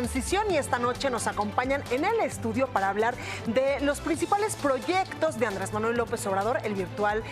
transición y esta noche nos acompañan en el estudio para hablar de los principales proyectos de Andrés Manuel López Obrador, el virtual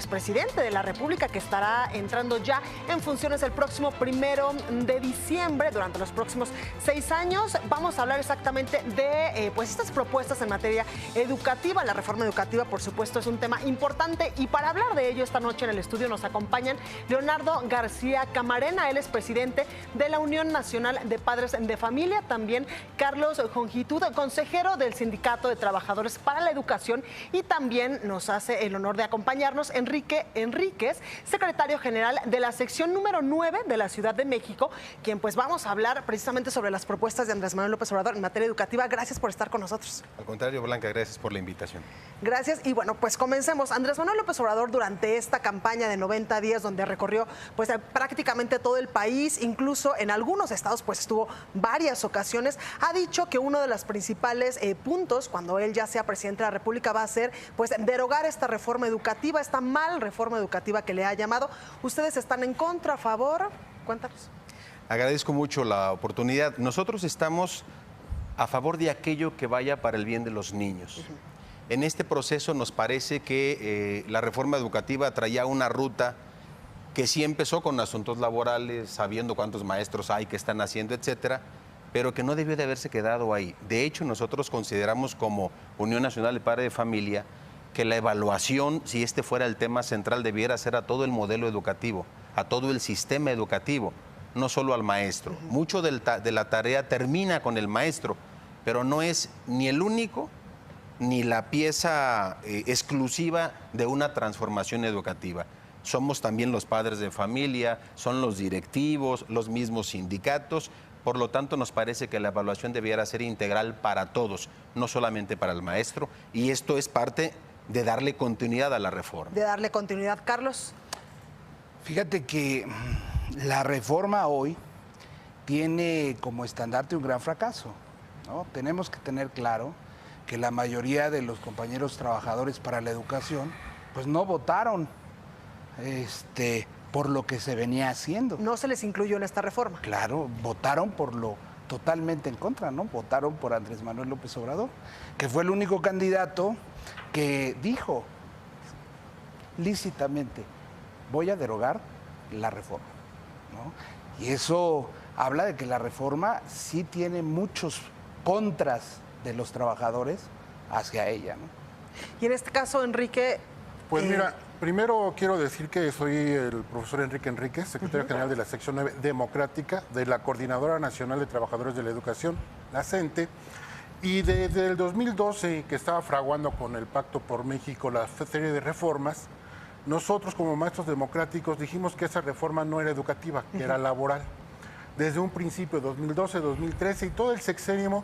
presidente de la República, que estará entrando ya en funciones el próximo 1 de diciembre, durante los próximos 6 años. Vamos a hablar exactamente de estas propuestas en materia educativa. La reforma educativa, por supuesto, es un tema importante, y para hablar de ello esta noche en el estudio nos acompañan Leonardo García Camarena. Él es presidente de la Unión Nacional de Padres de Familia, también Carlos Jongitud, consejero del Sindicato de Trabajadores para la Educación, y también nos hace el honor de acompañarnos Enrique Enríquez, secretario general de la sección número 9 de la Ciudad de México, quien vamos a hablar precisamente sobre las propuestas de Andrés Manuel López Obrador en materia educativa. Gracias por estar con nosotros. Al contrario, Blanca, gracias por la invitación. Gracias, y bueno, pues comencemos. Andrés Manuel López Obrador, durante esta campaña de 90 días, donde recorrió prácticamente todo el país, incluso en algunos estados estuvo varias ocasiones, ha dicho que uno de los principales puntos cuando él ya sea presidente de la República va a ser derogar esta reforma educativa, esta mal reforma educativa que le ha llamado. ¿Ustedes están en contra, a favor? Cuéntanos. Agradezco mucho la oportunidad. Nosotros estamos a favor de aquello que vaya para el bien de los niños. En este proceso nos parece que la reforma educativa traía una ruta que sí empezó con asuntos laborales, sabiendo cuántos maestros hay, que están haciendo, etcétera, pero que no debió de haberse quedado ahí. De hecho, nosotros consideramos como Unión Nacional de Padres de Familia que la evaluación, si este fuera el tema central, debiera ser a todo el modelo educativo, a todo el sistema educativo, no solo al maestro. Mucho de la tarea termina con el maestro, pero no es ni el único ni la pieza exclusiva de una transformación educativa. Somos también los padres de familia, son los directivos, los mismos sindicatos. Por lo tanto, nos parece que la evaluación debiera ser integral para todos, no solamente para el maestro, y esto es parte de darle continuidad a la reforma. De darle continuidad, Carlos. Fíjate que la reforma hoy tiene como estandarte un gran fracaso, ¿no? Tenemos que tener claro que la mayoría de los compañeros trabajadores para la educación no votaron por lo que se venía haciendo. No se les incluyó en esta reforma. Claro, votaron por lo totalmente en contra, ¿no? Votaron por Andrés Manuel López Obrador, que fue el único candidato que dijo lícitamente: voy a derogar la reforma, ¿no? Y eso habla de que la reforma sí tiene muchos contras de los trabajadores hacia ella, ¿no? Y en este caso, Enrique... Pues mira, primero quiero decir que soy el profesor Enrique Enríquez, secretario general de la sección 9 democrática de la Coordinadora Nacional de Trabajadores de la Educación, la CENTE, y desde el 2012, que estaba fraguando con el Pacto por México la serie de reformas, nosotros como maestros democráticos dijimos que esa reforma no era educativa, que era laboral. Desde un principio, 2012, 2013 y todo el sexenio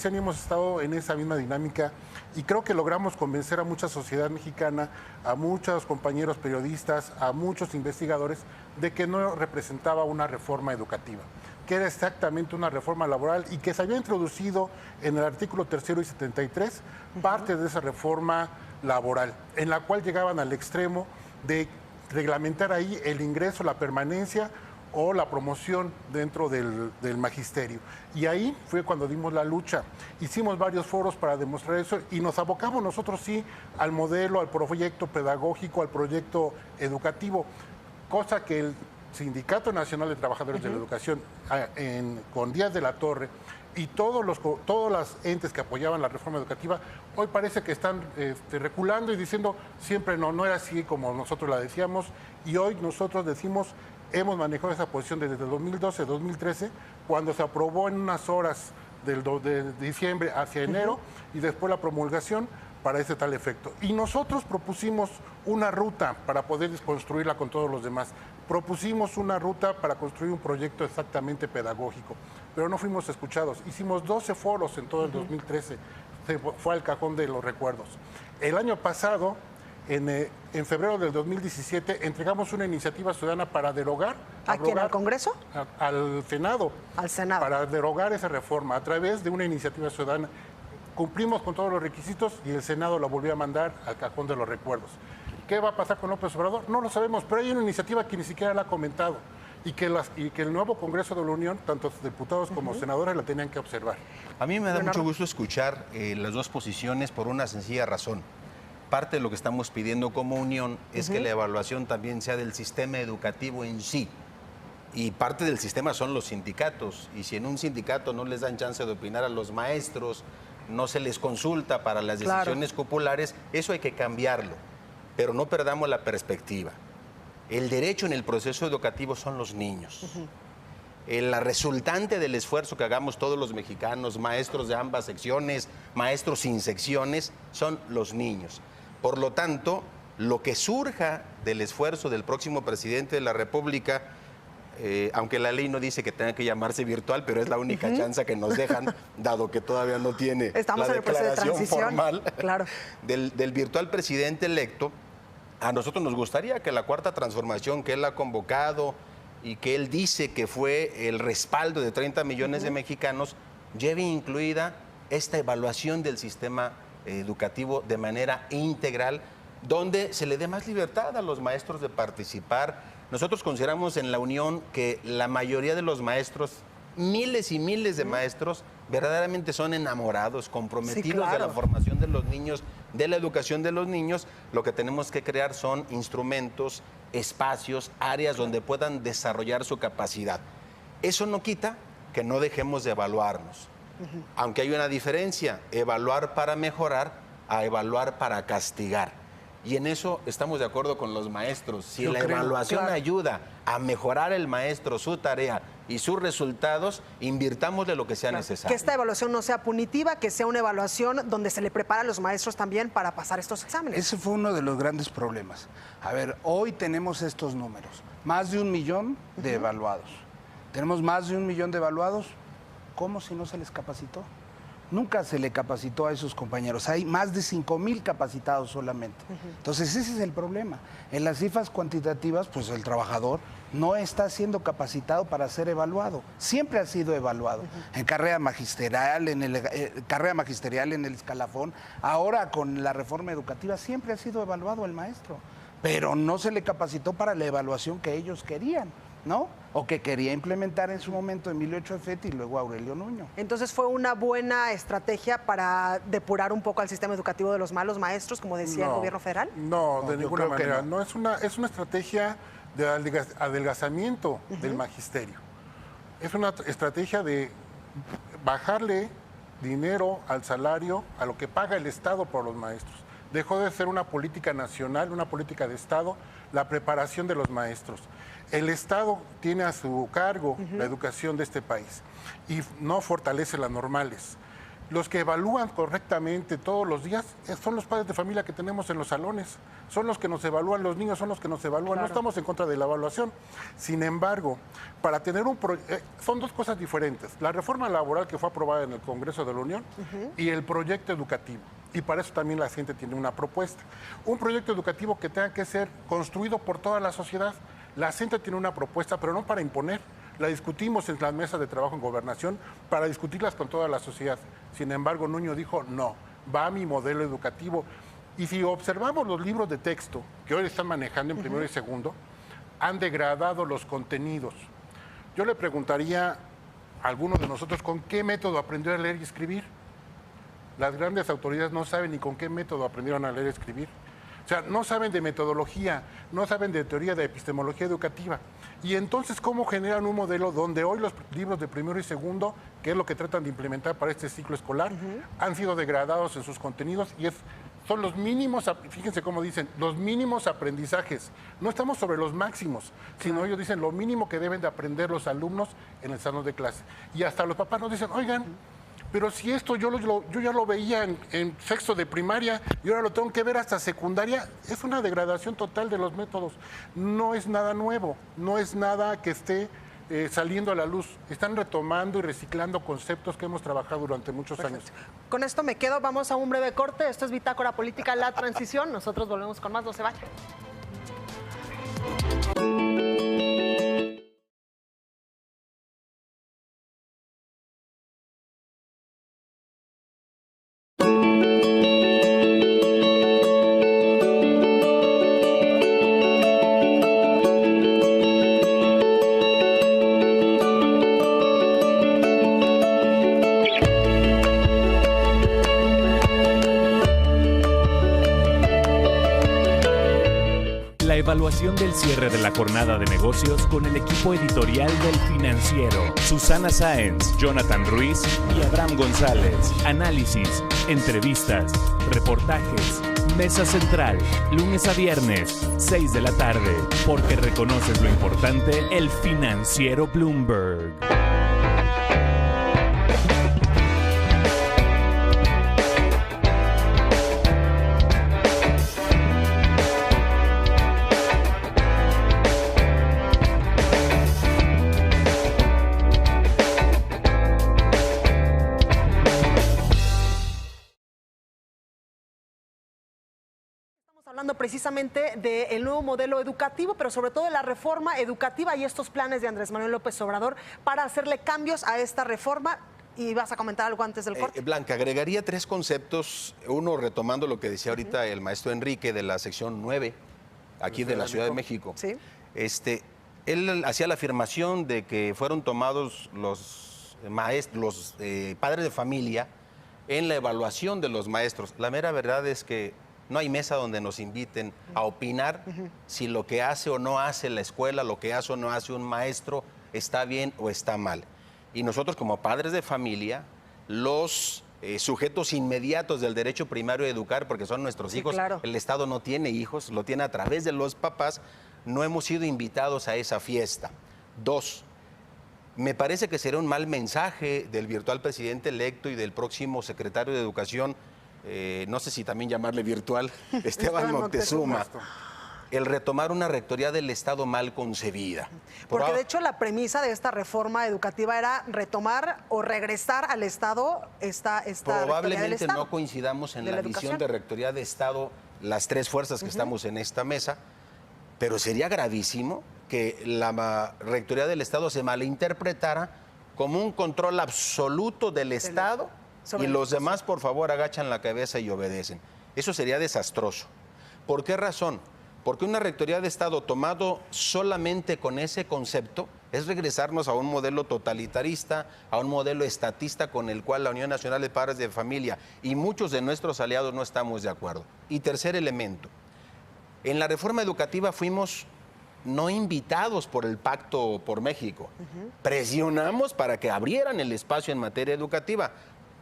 hemos estado en esa misma dinámica, y creo que logramos convencer a mucha sociedad mexicana, a muchos compañeros periodistas, a muchos investigadores, de que no representaba una reforma educativa, que era exactamente una reforma laboral, y que se había introducido en el artículo 3º y 73 parte de esa reforma laboral, en la cual llegaban al extremo de reglamentar ahí el ingreso, la permanencia o la promoción dentro del magisterio. Y ahí fue cuando dimos la lucha. Hicimos varios foros para demostrar eso, y nos abocamos nosotros sí al modelo, al proyecto pedagógico, al proyecto educativo, cosa que el Sindicato Nacional de Trabajadores de la Educación, con Díaz de la Torre, y todos los entes que apoyaban la reforma educativa, hoy parece que están reculando y diciendo siempre no era así como nosotros la decíamos, y hoy nosotros decimos, hemos manejado esa posición desde 2012, 2013, cuando se aprobó en unas horas de diciembre hacia enero, y después la promulgación para ese tal efecto. Y nosotros propusimos una ruta para poder construirla con todos los demás. Propusimos una ruta para construir un proyecto exactamente pedagógico, pero no fuimos escuchados. Hicimos 12 foros en todo el 2013, fue al cajón de los recuerdos. El año pasado, en febrero del 2017, entregamos una iniciativa ciudadana para derogar... ¿A quién? ¿Al Congreso? Al Senado. Al Senado. Para derogar esa reforma a través de una iniciativa ciudadana. Cumplimos con todos los requisitos y el Senado la volvió a mandar al cajón de los recuerdos. ¿Qué va a pasar con López Obrador? No lo sabemos, pero hay una iniciativa que ni siquiera la ha comentado. y que el nuevo Congreso de la Unión, tanto diputados como senadores, la tenían que observar. A mí me da mucho gusto escuchar las dos posiciones por una sencilla razón. Parte de lo que estamos pidiendo como unión es que la evaluación también sea del sistema educativo en sí. Y parte del sistema son los sindicatos. Y si en un sindicato no les dan chance de opinar a los maestros, no se les consulta para las decisiones populares, eso hay que cambiarlo. Pero no perdamos la perspectiva. El derecho en el proceso educativo son los niños. La resultante del esfuerzo que hagamos todos los mexicanos, maestros de ambas secciones, maestros sin secciones, son los niños. Por lo tanto, lo que surja del esfuerzo del próximo presidente de la República, aunque la ley no dice que tenga que llamarse virtual, pero es la única chance que nos dejan, dado que todavía no tiene Estamos la en el proceso de declaración formal claro. del virtual presidente electo. A nosotros nos gustaría que la Cuarta Transformación que él ha convocado y que él dice que fue el respaldo de 30 millones de mexicanos, lleve incluida esta evaluación del sistema educativo de manera integral, donde se le dé más libertad a los maestros de participar. Nosotros consideramos en la Unión que la mayoría de los maestros, miles y miles de maestros, verdaderamente son enamorados, comprometidos de la formación de los niños, de la educación de los niños. Lo que tenemos que crear son instrumentos, espacios, áreas donde puedan desarrollar su capacidad. Eso no quita que no dejemos de evaluarnos. Aunque hay una diferencia, evaluar para mejorar a evaluar para castigar. Y en eso estamos de acuerdo con los maestros. Si la evaluación ayuda a mejorar el maestro su tarea y sus resultados, invirtámosle lo que sea necesario. Que esta evaluación no sea punitiva, que sea una evaluación donde se le prepara a los maestros también para pasar estos exámenes. Ese fue uno de los grandes problemas. A ver, hoy tenemos estos números. Más de 1 millón de evaluados. Tenemos más de 1 millón de evaluados. ¿Cómo si no se les capacitó? Nunca se le capacitó a esos compañeros. Hay más de 5,000 capacitados solamente. Entonces, ese es el problema. En las cifras cuantitativas, pues el trabajador no está siendo capacitado para ser evaluado. Siempre ha sido evaluado. En carrera magisterial, en el escalafón. Ahora, con la reforma educativa, siempre ha sido evaluado el maestro. Pero no se le capacitó para la evaluación que ellos querían, ¿no? O que quería implementar en su momento Emilio Echefeti y luego Aurelio Nuño. Entonces fue una buena estrategia para depurar un poco al sistema educativo de los malos maestros, como decía el gobierno federal. No, de ninguna manera. No, es una estrategia de adelgazamiento del magisterio. Es una estrategia de bajarle dinero al salario, a lo que paga el Estado por los maestros. Dejó de ser una política nacional, una política de Estado, la preparación de los maestros. El Estado tiene a su cargo la educación de este país y no fortalece las normales. Los que evalúan correctamente todos los días son los padres de familia que tenemos en los salones, son los que nos evalúan, los niños son los que nos evalúan, no estamos en contra de la evaluación. Sin embargo, para tener son dos cosas diferentes, la reforma laboral que fue aprobada en el Congreso de la Unión y el proyecto educativo. Y para eso también la gente tiene una propuesta. Un proyecto educativo que tenga que ser construido por toda la sociedad. La gente tiene una propuesta, pero no para imponer. La discutimos en las mesas de trabajo en Gobernación para discutirlas con toda la sociedad. Sin embargo, Nuño dijo, no, va a mi modelo educativo. Y si observamos los libros de texto que hoy están manejando en primero y segundo, han degradado los contenidos. Yo le preguntaría a algunos de nosotros con qué método aprendió a leer y escribir. Las grandes autoridades no saben ni con qué método aprendieron a leer y escribir. O sea, no saben de metodología, no saben de teoría de epistemología educativa. Y entonces, ¿cómo generan un modelo donde hoy los libros de primero y segundo, que es lo que tratan de implementar para este ciclo escolar, han sido degradados en sus contenidos y son los mínimos, fíjense cómo dicen, los mínimos aprendizajes. No estamos sobre los máximos, sino ellos dicen lo mínimo que deben de aprender los alumnos en el salón de clase. Y hasta los papás nos dicen, oigan, pero si esto yo ya lo veía en sexto de primaria y ahora lo tengo que ver hasta secundaria, es una degradación total de los métodos. No es nada nuevo, no es nada que esté saliendo a la luz. Están retomando y reciclando conceptos que hemos trabajado durante muchos años. Con esto me quedo, vamos a un breve corte. Esto es Bitácora Política, La Transición. Nosotros volvemos con más, no se vayan. evaluación del cierre de la jornada de negocios con el equipo editorial del Financiero. Susana Sáenz, Jonathan Ruiz y Abraham González. Análisis, entrevistas, reportajes. Mesa Central, lunes a viernes, 6 de la tarde. Porque reconoces lo importante, el Financiero Bloomberg. Hablando precisamente del nuevo modelo educativo, pero sobre todo de la reforma educativa y estos planes de Andrés Manuel López Obrador para hacerle cambios a esta reforma. Y vas a comentar algo antes del corte. Blanca, agregaría 3 conceptos. Uno, retomando lo que decía ahorita el maestro Enrique de la sección 9, aquí de la Ciudad de México. Sí. Él hacía la afirmación de que fueron tomados los padres de familia en la evaluación de los maestros. La mera verdad es que no hay mesa donde nos inviten a opinar si lo que hace o no hace la escuela, lo que hace o no hace un maestro, está bien o está mal. Y nosotros como padres de familia, los sujetos inmediatos del derecho primario a educar, porque son nuestros hijos, claro. El Estado no tiene hijos, lo tiene a través de los papás, no hemos sido invitados a esa fiesta. 2, me parece que será un mal mensaje del virtual presidente electo y del próximo secretario de Educación, no sé si también llamarle virtual, Esteban Moctezuma, el retomar una rectoría del Estado mal concebida. Porque de hecho la premisa de esta reforma educativa era retomar o regresar al Estado esta probablemente no coincidamos en la visión de rectoría de Estado las 3 fuerzas que estamos en esta mesa, pero sería gravísimo que la rectoría del Estado se malinterpretara como un control absoluto del Estado y los demás, por favor, agachan la cabeza y obedecen. Eso sería desastroso. ¿Por qué razón? Porque una rectoría de Estado tomado solamente con ese concepto es regresarnos a un modelo totalitarista, a un modelo estatista con el cual la Unión Nacional de Padres de Familia y muchos de nuestros aliados no estamos de acuerdo. Y tercer elemento, en la reforma educativa fuimos no invitados por el Pacto por México. Presionamos para que abrieran el espacio en materia educativa,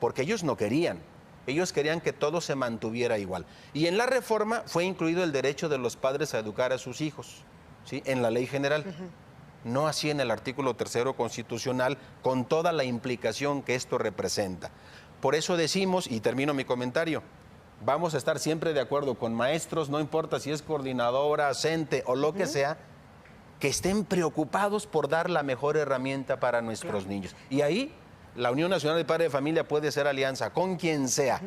porque ellos no querían. Ellos querían que todo se mantuviera igual. Y en la reforma fue incluido el derecho de los padres a educar a sus hijos, ¿sí? En la ley general. No así en el artículo 3 constitucional, con toda la implicación que esto representa. Por eso decimos, y termino mi comentario, vamos a estar siempre de acuerdo con maestros, no importa si es coordinadora, CENTE o lo que sea, que estén preocupados por dar la mejor herramienta para nuestros niños. Y ahí la Unión Nacional de Padres de Familia puede hacer alianza con quien sea.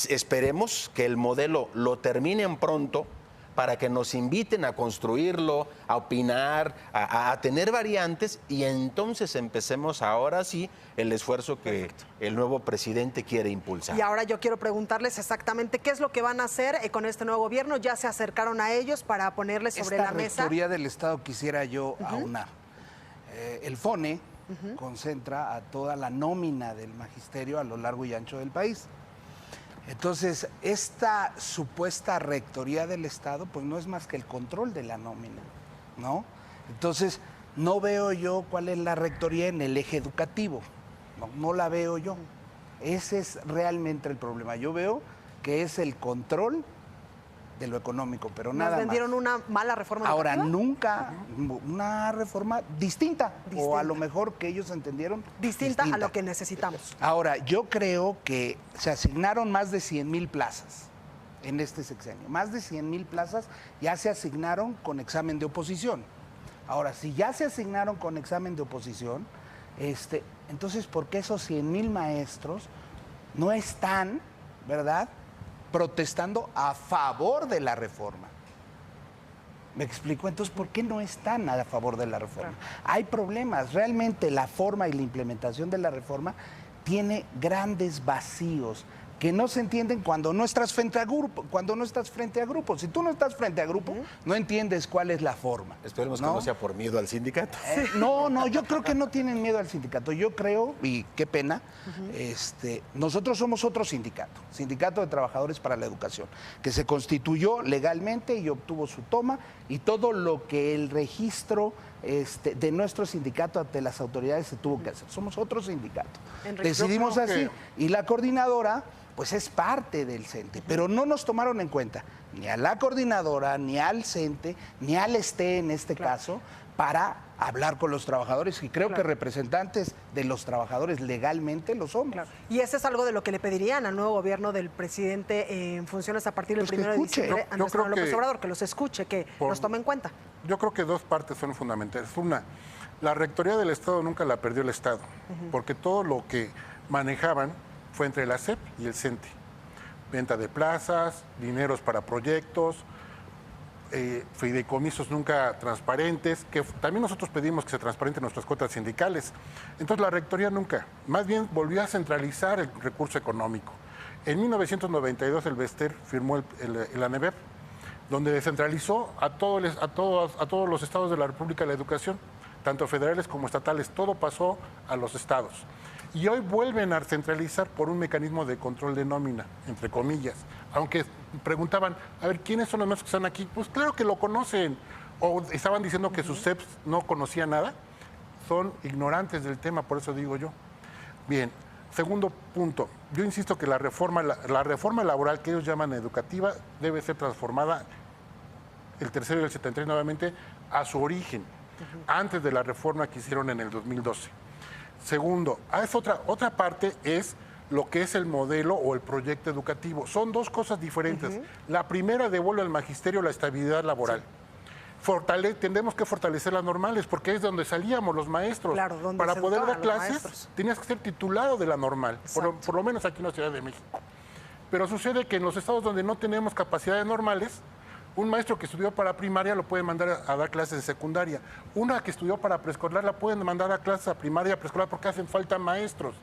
Esperemos que el modelo lo terminen pronto para que nos inviten a construirlo, a opinar, a tener variantes y entonces empecemos ahora sí el esfuerzo que el nuevo presidente quiere impulsar. Y ahora yo quiero preguntarles exactamente qué es lo que van a hacer con este nuevo gobierno. Ya se acercaron a ellos para ponerles sobre la mesa. Esta rectoría del Estado quisiera yo aunar. El FONE concentra a toda la nómina del magisterio a lo largo y ancho del país. Entonces, esta supuesta rectoría del Estado, pues no es más que el control de la nómina, ¿no? Entonces, no veo yo cuál es la rectoría en el eje educativo, no la veo yo. Ese es realmente el problema. Yo veo que es el control de lo económico, pero nada más. ¿Nos vendieron una mala reforma educativa? Ahora, nunca una reforma distinta, o a lo mejor que ellos entendieron distinta a lo que necesitamos. Ahora, yo creo que se asignaron más de 100,000 plazas en este sexenio. Más de 100,000 plazas ya se asignaron con examen de oposición. Ahora, si ya se asignaron con examen de oposición, entonces, ¿por qué esos 100,000 maestros no están, verdad, protestando a favor de la reforma? ¿Me explico? Entonces, ¿por qué no están a favor de la reforma? Hay problemas. Realmente la forma y la implementación de la reforma tiene grandes vacíos, que no se entienden cuando no estás frente a grupo, Si tú no estás frente a grupo, no entiendes cuál es la forma. Esperemos que no sea por miedo al sindicato. No, yo creo que no tienen miedo al sindicato. Yo creo, y qué pena, nosotros somos otro sindicato, Sindicato de Trabajadores para la Educación, que se constituyó legalmente y obtuvo su toma, y todo lo que el registro de nuestro sindicato ante las autoridades se tuvo que hacer. Somos otro sindicato. Enrique, Decidimos yo creo así. Y la coordinadora, pues es parte del CENTE, pero no nos tomaron en cuenta ni a la coordinadora, ni al CENTE, ni al STE en este caso, para hablar con los trabajadores, y creo que representantes de los trabajadores legalmente lo somos. Claro. Y eso es algo de lo que le pedirían al nuevo gobierno del presidente en funciones a partir del Pues que 1 de escuche. diciembre, Yo Andrés creo Manuel López que Obrador, que los escuche, que los tome en cuenta. Yo creo que dos partes son fundamentales. Una, la rectoría del Estado nunca la perdió el Estado, porque todo lo que manejaban fue entre la SEP y el CENTE. Venta de plazas, dineros para proyectos, fideicomisos nunca transparentes, que también nosotros pedimos que se transparenten nuestras cuotas sindicales. Entonces la rectoría nunca, más bien volvió a centralizar el recurso económico. En 1992 el Bester firmó el ANEVER, donde descentralizó a todos los estados de la República la educación, tanto federales como estatales, todo pasó a los estados. Y hoy vuelven a centralizar por un mecanismo de control de nómina, entre comillas. Aunque preguntaban, a ver, ¿quiénes son los maestros que están aquí? Pues claro que lo conocen. O estaban diciendo que sus CEPs no conocían nada. Son ignorantes del tema, por eso digo yo. Bien, segundo punto. Yo insisto que la reforma laboral que ellos llaman educativa debe ser transformada, el tercero y el 73 nuevamente, a su origen, antes de la reforma que hicieron en el 2012. Segundo, otra parte es lo que es el modelo o el proyecto educativo. Son dos cosas diferentes. La primera devuelve al magisterio la estabilidad laboral. Tendremos que fortalecer las normales, porque es donde salíamos los maestros. Claro, donde para se poder dar educaban los clases, maestros. tenías que ser titulado de la normal, por lo menos aquí en la Ciudad de México. Pero sucede que en los estados donde no tenemos capacidades normales, un maestro que estudió para primaria lo pueden mandar a dar clases de secundaria. Una que estudió para preescolar la pueden mandar a clases a primaria, preescolar, porque hacen falta maestros.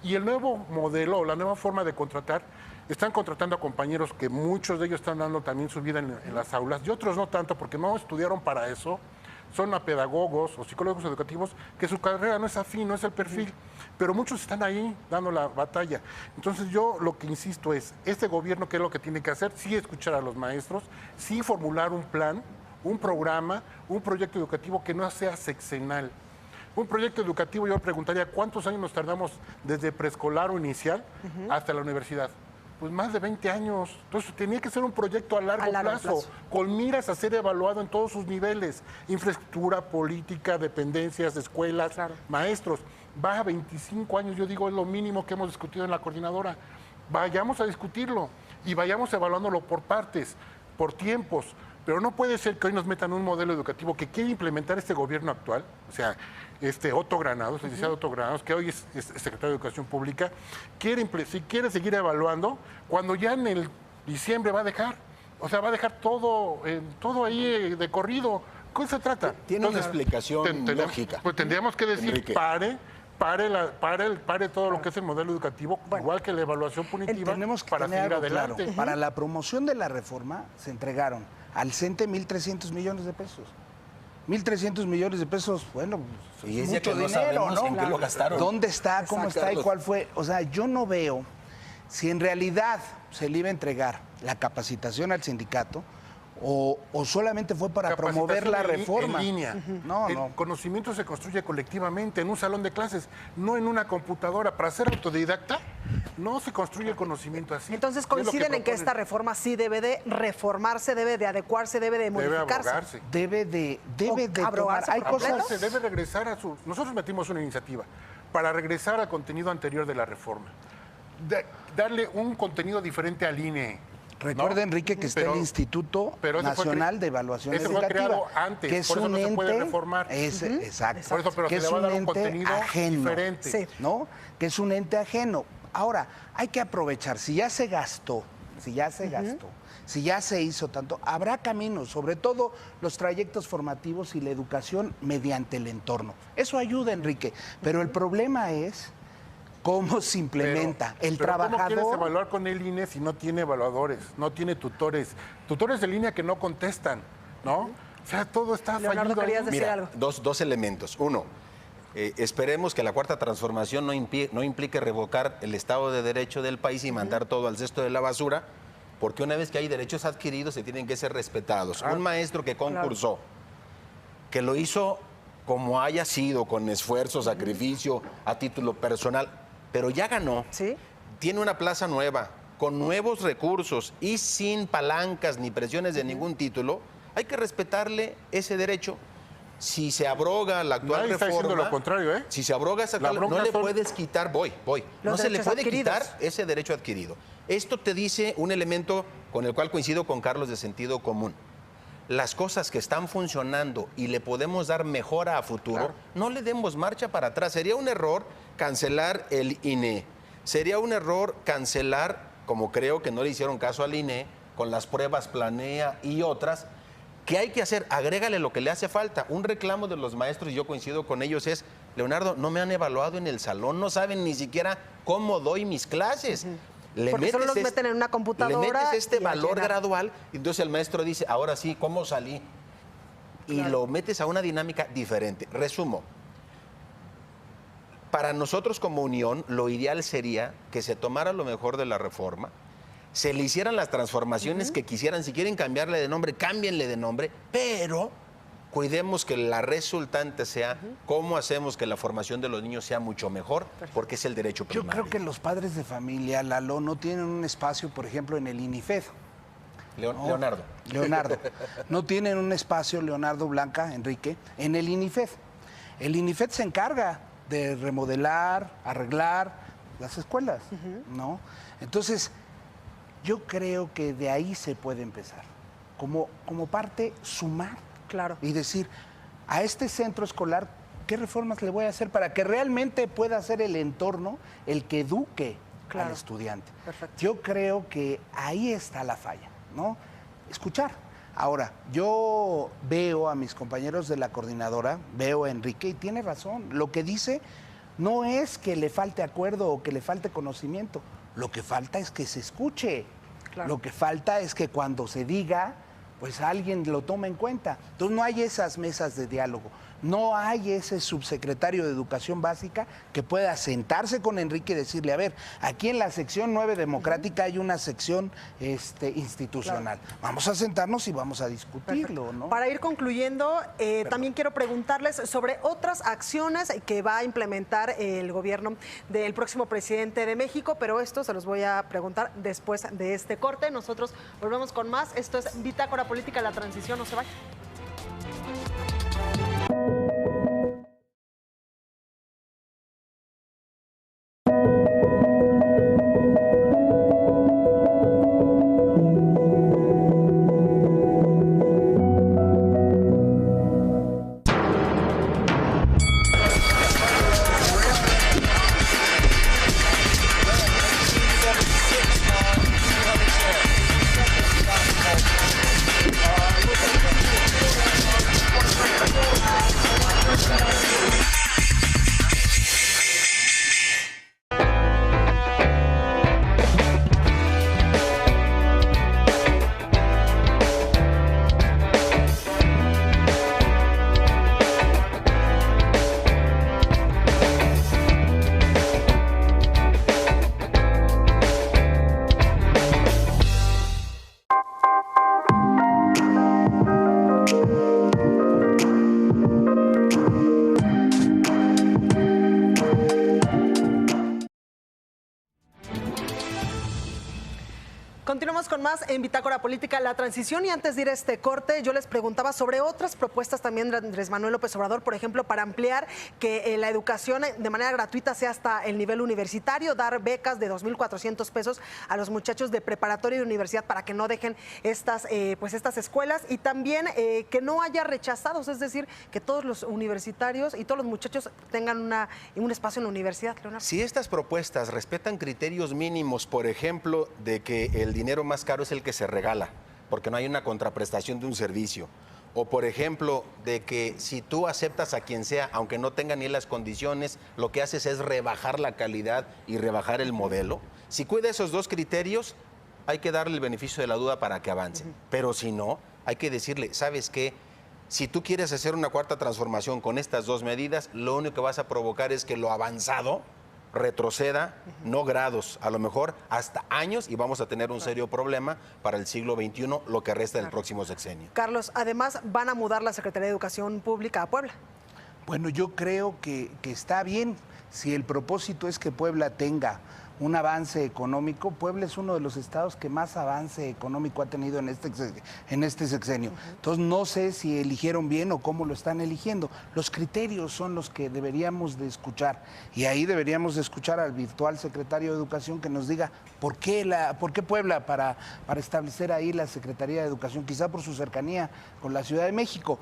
Y el nuevo modelo, la nueva forma de contratar, están contratando a compañeros que muchos de ellos están dando también su vida en las aulas, y otros no tanto, porque no estudiaron para eso. Son a pedagogos o psicólogos educativos que su carrera no es afín, no es el perfil, pero muchos están ahí dando la batalla. Entonces yo lo que insisto es, este gobierno, ¿qué es lo que tiene que hacer? Sí escuchar a los maestros, sí formular un plan, un programa, un proyecto educativo que no sea sexenal. Un proyecto educativo, yo preguntaría, ¿cuántos años nos tardamos desde preescolar o inicial hasta la universidad? Pues más de 20 años. Entonces tenía que ser un proyecto a largo plazo, con miras a ser evaluado en todos sus niveles. Infraestructura, política, dependencias, escuelas, maestros. Va a 25 años, yo digo, es lo mínimo que hemos discutido en la coordinadora. Vayamos a discutirlo y vayamos evaluándolo por partes, por tiempos. Pero no puede ser que hoy nos metan un modelo educativo que quiere implementar este gobierno actual, o sea, Otto Granados, el licenciado Otto Granados, que hoy es secretario de Educación Pública, quiere seguir evaluando cuando ya en el diciembre va a dejar. O sea, va a dejar todo ahí de corrido. ¿Cómo se trata? Tiene una explicación lógica. Pues tendríamos que decir, Enrique. pare todo lo que es el modelo educativo, igual que la evaluación punitiva, Tenemos que para tener seguir algo adelante. claro. Para la promoción de la reforma se entregaron al CENTE 1.300 millones de pesos. 1.300 millones de pesos, bueno, pues, Y es mucho ya que no dinero, sabemos ¿no? en qué lo gastaron. ¿Dónde está? ¿Cómo Exacto, está? ¿Y Carlos. cuál fue? O sea, yo no veo si en realidad se le iba a entregar la capacitación al sindicato o solamente fue para promover la reforma. En línea. No, El no. conocimiento se construye colectivamente en un salón de clases, no en una computadora. Para ser autodidacta, no se construye el conocimiento así. Entonces Es lo coinciden en que proponen. esta reforma sí debe de reformarse, debe de adecuarse, debe de Debe modificarse. abrogarse. Debe de tomar. abrogarse Hay por completo. cosas. Debe regresar a su... Nosotros metimos una iniciativa para regresar al contenido anterior de la reforma. Darle un contenido diferente al INE. Recuerda, Enrique, que está el Instituto pero ese fue Nacional de Evaluación ese fue Educativa, creado antes, que es por eso un no se puede ente, reformar. Exacto. Por eso, pero que se es le va a un dar un ente contenido ajeno, diferente. Sí. ¿no? Que es un ente ajeno. Ahora, hay que aprovechar, si ya se gastó, si ya se hizo tanto, habrá caminos, sobre todo los trayectos formativos y la educación mediante el entorno. Eso ayuda, Enrique, pero el problema es ¿Cómo se implementa? El pero ¿cómo quieres trabajador... evaluar con el INE si no tiene evaluadores, no tiene tutores? Tutores de línea que no contestan, ¿no? O sea, todo está Leonardo, fallido. querías decir Mira, algo. dos elementos. Uno, esperemos que la cuarta transformación no implique revocar el Estado de Derecho del país y mandar todo al cesto de la basura, porque una vez que hay derechos adquiridos se tienen que ser respetados. Un maestro que concursó, que lo hizo como haya sido, con esfuerzo, sacrificio, a título personal, pero ya ganó, ¿Sí? tiene una plaza nueva, con nuevos recursos y sin palancas ni presiones de ningún título, hay que respetarle ese derecho. Si se abroga la actual Nadie está reforma... diciendo lo contrario, ¿eh? Si se abroga esa La actual, bronca no le son- puedes quitar, no Los se le derechos puede adquiridos. quitar ese derecho adquirido. Esto te dice un elemento con el cual coincido con Carlos de sentido común. Las cosas que están funcionando y le podemos dar mejora a futuro, no le demos marcha para atrás. Sería un error cancelar el INE. Sería un error cancelar, como creo que no le hicieron caso al INE, con las pruebas Planea y otras. ¿Qué hay que hacer? Agrégale lo que le hace falta. Un reclamo de los maestros, y yo coincido con ellos, es, Leonardo, no me han evaluado en el salón, no saben ni siquiera cómo doy mis clases. Porque solo los meten en una computadora Le metes este y a valor llenar. gradual, y entonces el maestro dice, ahora sí, ¿cómo salí? Y lo metes a una dinámica diferente. Resumo. Para nosotros como Unión, lo ideal sería que se tomara lo mejor de la reforma, se le hicieran las transformaciones que quisieran. Si quieren cambiarle de nombre, cámbienle de nombre, pero cuidemos que la resultante sea cómo hacemos que la formación de los niños sea mucho mejor, porque es el derecho Yo primario. creo que los padres de familia, Lalo, no tienen un espacio, por ejemplo, en el INIFED. ¿no? Leonardo. No tienen un espacio, Leonardo, Blanca, Enrique, en el INIFED. El INIFED se encarga de remodelar, arreglar las escuelas, ¿no? Entonces, yo creo que de ahí se puede empezar. Como parte, sumar. Claro. Y decir, a este centro escolar, ¿qué reformas le voy a hacer para que realmente pueda ser el entorno el que eduque al estudiante? Perfecto. Yo creo que ahí está la falla, ¿no? Escuchar. Ahora, yo veo a mis compañeros de la coordinadora, veo a Enrique y tiene razón. Lo que dice no es que le falte acuerdo o que le falte conocimiento. Lo que falta es que se escuche. Claro. Lo que falta es que cuando se diga, pues alguien lo tome en cuenta. Entonces no hay esas mesas de diálogo. No hay ese subsecretario de Educación Básica que pueda sentarse con Enrique y decirle, a ver, aquí en la sección 9 democrática hay una sección institucional. Vamos a sentarnos y vamos a discutirlo, ¿no? Para ir concluyendo, también quiero preguntarles sobre otras acciones que va a implementar el gobierno del próximo presidente de México, pero esto se los voy a preguntar después de este corte. Nosotros volvemos con más. Esto es Bitácora Política, la transición, no se vaya. Continuamos con más en Bitácora Política, la transición, y antes de ir a este corte yo les preguntaba sobre otras propuestas también de Andrés Manuel López Obrador, por ejemplo, para ampliar que la educación de manera gratuita sea hasta el nivel universitario, dar becas de 2,400 pesos a los muchachos de preparatoria y de universidad para que no dejen estas escuelas, y también que no haya rechazados, es decir, que todos los universitarios y todos los muchachos tengan un espacio en la universidad. Leonardo. Si estas propuestas respetan criterios mínimos, por ejemplo, de que el dinero más caro es el que se regala, porque no hay una contraprestación de un servicio, O, por ejemplo, de que si tú aceptas a quien sea, aunque no tenga ni las condiciones, lo que haces es rebajar la calidad y rebajar el modelo. Si cuida esos dos criterios, hay que darle el beneficio de la duda para que avance. Pero si no, hay que decirle, ¿sabes qué? Si tú quieres hacer una cuarta transformación con estas dos medidas, lo único que vas a provocar es que lo avanzado retroceda, no grados, a lo mejor hasta años, y vamos a tener un serio problema para el siglo XXI, lo que resta del próximo sexenio. Carlos, además van a mudar la Secretaría de Educación Pública a Puebla. Bueno, yo creo que está bien. Si el propósito es que Puebla tenga un avance económico, Puebla es uno de los estados que más avance económico ha tenido en este sexenio. Entonces, no sé si eligieron bien o cómo lo están eligiendo. Los criterios son los que deberíamos de escuchar. Y ahí deberíamos de escuchar al virtual secretario de Educación que nos diga por qué Puebla para establecer ahí la Secretaría de Educación, quizá por su cercanía con la Ciudad de México.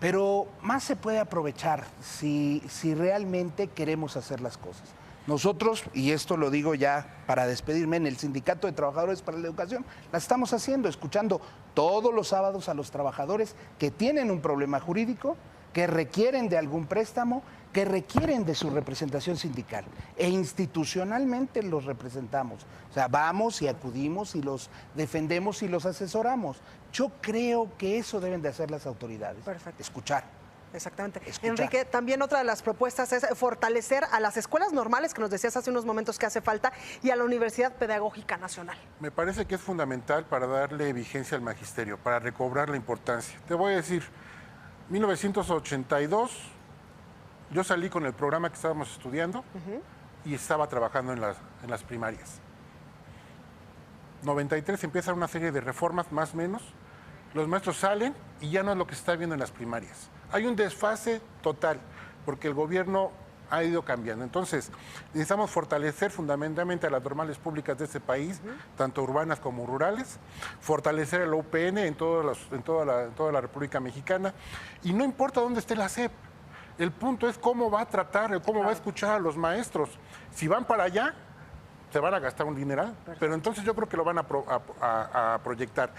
Pero más se puede aprovechar si realmente queremos hacer las cosas. Nosotros, y esto lo digo ya para despedirme, en el Sindicato de Trabajadores para la Educación, la estamos haciendo, escuchando todos los sábados a los trabajadores que tienen un problema jurídico, que requieren de algún préstamo, que requieren de su representación sindical. E institucionalmente los representamos. O sea, vamos y acudimos y los defendemos y los asesoramos. Yo creo que eso deben de hacer las autoridades. Perfecto. Escuchar. Exactamente. Escuchar. Enrique, también otra de las propuestas es fortalecer a las escuelas normales, que nos decías hace unos momentos que hace falta, y a la Universidad Pedagógica Nacional. Me parece que es fundamental para darle vigencia al magisterio, para recobrar la importancia. Te voy a decir, 1982, yo salí con el programa que estábamos estudiando y estaba trabajando en las primarias. 93 empieza una serie de reformas, más o menos. Los maestros salen y ya no es lo que se está viendo en las primarias. Hay un desfase total, porque el gobierno ha ido cambiando. Entonces, necesitamos fortalecer fundamentalmente a las normales públicas de este país, tanto urbanas como rurales, fortalecer el UPN en toda la República Mexicana, y no importa dónde esté la SEP, el punto es cómo va a tratar, cómo va a escuchar a los maestros. Si van para allá, se van a gastar un dineral, pero entonces yo creo que lo van a proyectar.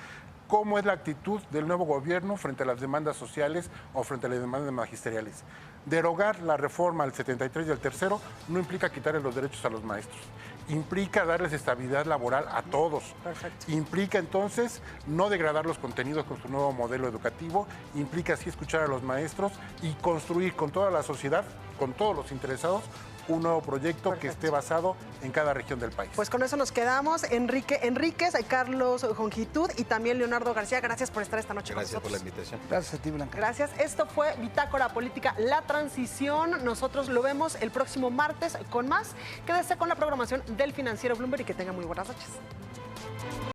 ¿Cómo es la actitud del nuevo gobierno frente a las demandas sociales o frente a las demandas magisteriales? Derogar la reforma al 73 y al tercero no implica quitarle los derechos a los maestros. Implica darles estabilidad laboral a todos. Perfecto. Implica entonces no degradar los contenidos con su nuevo modelo educativo. Implica así escuchar a los maestros y construir con toda la sociedad, con todos los interesados, un nuevo proyecto que esté basado en cada región del país. Pues con eso nos quedamos. Enrique Enríquez, Carlos Jongitud y también Leonardo García. Gracias por estar esta noche con nosotros. Gracias por la invitación. Gracias a ti, Blanca. Gracias. Esto fue Bitácora Política, La Transición. Nosotros lo vemos el próximo martes con más. Quédese con la programación del Financiero Bloomberg y que tenga muy buenas noches.